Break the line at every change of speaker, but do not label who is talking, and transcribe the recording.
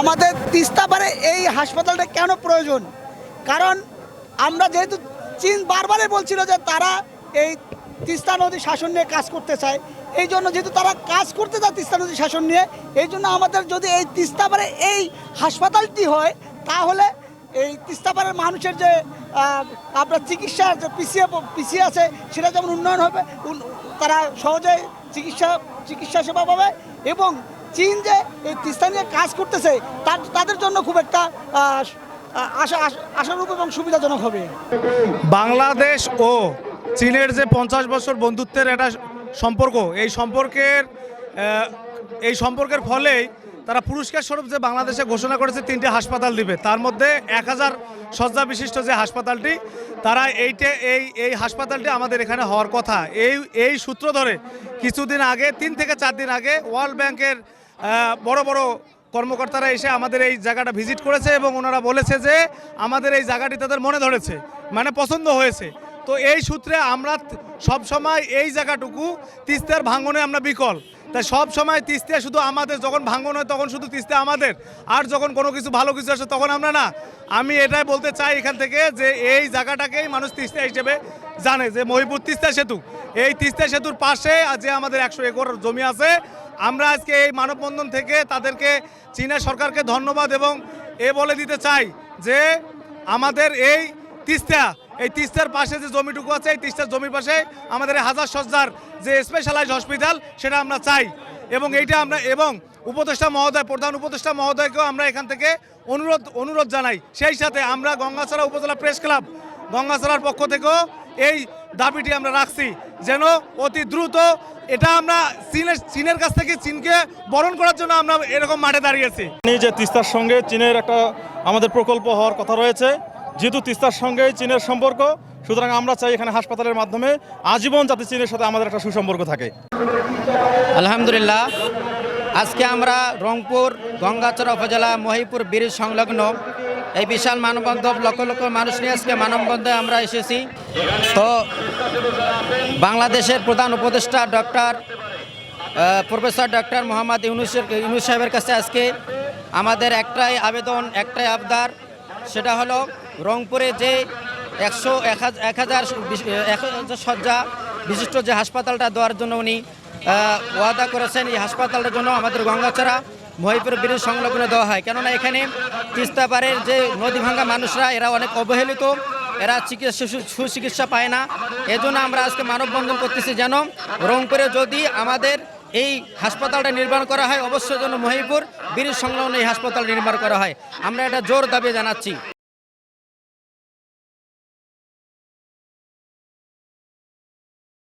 আমাদের তিস্তা পারে এই হাসপাতালটা কেন প্রয়োজন? কারণ আমরা যেহেতু চীন বারবারই বলছিল যে তারা এই তিস্তা নদী শাসন নিয়ে কাজ করতে চায়, এই জন্য যেহেতু তারা কাজ করতে চায় তিস্তা নদী শাসন নিয়ে, এই জন্য আমাদের যদি এই তিস্তা পারে এই হাসপাতালটি হয় তাহলে এই তিস্তা পাড়ের মানুষের যে আপনার চিকিৎসা যে পিছিয়ে আছে সেটা যেমন উন্নয়ন হবে, তারা সহজে চিকিৎসা সেবা পাবে এবং চীন যে এই তিস্তা নিয়ে কাজ করতেছে তাদের জন্য খুব একটা আশারূপ এবং সুবিধাজনক হবে।
বাংলাদেশ ও চীনের যে 50 বছর বন্ধুত্বের একটা সম্পর্ক, এই সম্পর্কের ফলেই তারা পুরস্কার স্বরূপ যে বাংলাদেশে ঘোষণা করেছে 3টে হাসপাতাল দিবে, তার মধ্যে 1000 শয্যা বিশিষ্ট যে হাসপাতালটি, তারা এই হাসপাতালটি আমাদের এখানে হওয়ার কথা। এই সূত্র ধরে কিছুদিন আগে 3 থেকে 4 দিন আগে ওয়ার্ল্ড ব্যাংকের বড় বড় কর্মকর্তারা এসে আমাদের এই জায়গাটা ভিজিট করেছে এবং ওনারা বলেছে যে আমাদের এই জায়গাটি তাদের মনে ধরেছে, মানে পছন্দ হয়েছে। তো এই সূত্রে আমরা সব সময় এই জায়গাটুকু তিস্তার ভাঙনে আমরা বিকল, তাই সব সময় তিস্তা শুধু আমাদের, যখন ভাঙন হয় তখন শুধু তিস্তা আমাদের, আর যখন কোনো কিছু ভালো কিছু আসে তখন আমরা না। আমি এটাই বলতে চাই এখান থেকে যে এই জায়গাটাকেই মানুষ তিস্তা হিসেবে জানে, যে মহিপুর তিস্তা সেতু, এই তিস্তা সেতুর পাশে যে আমাদের 100 একর জমি আছে। আমরা আজকে এই মানববন্ধন থেকে তাদেরকে, চীনের সরকারকে ধন্যবাদ এবং বলে দিতে চাই যে আমাদের এই তিস্তার পাশে যে জমিটুকু আছে, এই তিস্তার জমির পাশে আমাদের 1000 শয্যার যে স্পেশালাইজড হসপিটাল সেটা আমরা চাই এবং এইটা আমরা এবং উপদেষ্টা মহোদয়, প্রধান উপদেষ্টা মহোদয়কেও আমরা এখান থেকে অনুরোধ জানাই। সেই সাথে আমরা গঙ্গাছড়া উপজেলা প্রেস ক্লাব গঙ্গাছড়ার পক্ষ থেকেও এই দাবিটি আমরা রাখছি যেন অতি দ্রুত এটা আমরা চীনের কাছ থেকে চীনকে বরণ করার জন্য আমরা এরকম মাঠে দাঁড়িয়েছি।
যে তিস্তার সঙ্গে চীনের একটা আমাদের প্রকল্প হওয়ার কথা রয়েছে, যেহেতু তিস্তার সঙ্গে চীনের সম্পর্ক, সুতরাং আমরা চাই এখানে হাসপাতালের মাধ্যমে আজীবন যাতে চীনের সাথে আমাদের একটা সুসম্পর্ক থাকে।
আলহামদুলিল্লাহ, আজকে আমরা রংপুর গঙ্গাচড়া উপজেলা মহিপুর ব্রিজ সংলগ্ন এই বিশাল মানববন্ধন, লক্ষ লক্ষ মানুষ নিয়ে আজকে মানববন্ধনে আমরা এসেছি। তো বাংলাদেশের প্রধান উপদেষ্টা প্রফেসর ডক্টর মোহাম্মদ ইউনূস সাহেবের কাছে আজকে আমাদের একটাই আবেদন, একটাই আবদার, সেটা হলো রংপুরে যে 1000 শয্যা বিশিষ্ট যে হাসপাতালটা দেওয়ার জন্য উনি ওয়াদা করেছেন, এই হাসপাতালটার জন্য আমাদের গঙ্গাচড়া মহিপুর ব্রিজ সংলগ্ন দেওয়া হয়। কেননা এখানে তিস্তা পাড়ের যে নদী ভাঙ্গা মানুষরা, এরা অনেক অবহেলিত, এরা সুচিকিৎসা পায় না। এজন্য আমরা আজকে মানববন্ধন করতেছি যেন রংপুরে যদি আমাদের এই হাসপাতালটা নির্মাণ করা হয়, অবশ্যই যেন মহিপুর ব্রিজ সংলগ্ন এই হাসপাতাল নির্মাণ করা হয়। আমরা এটা জোর দাবি জানাচ্ছি।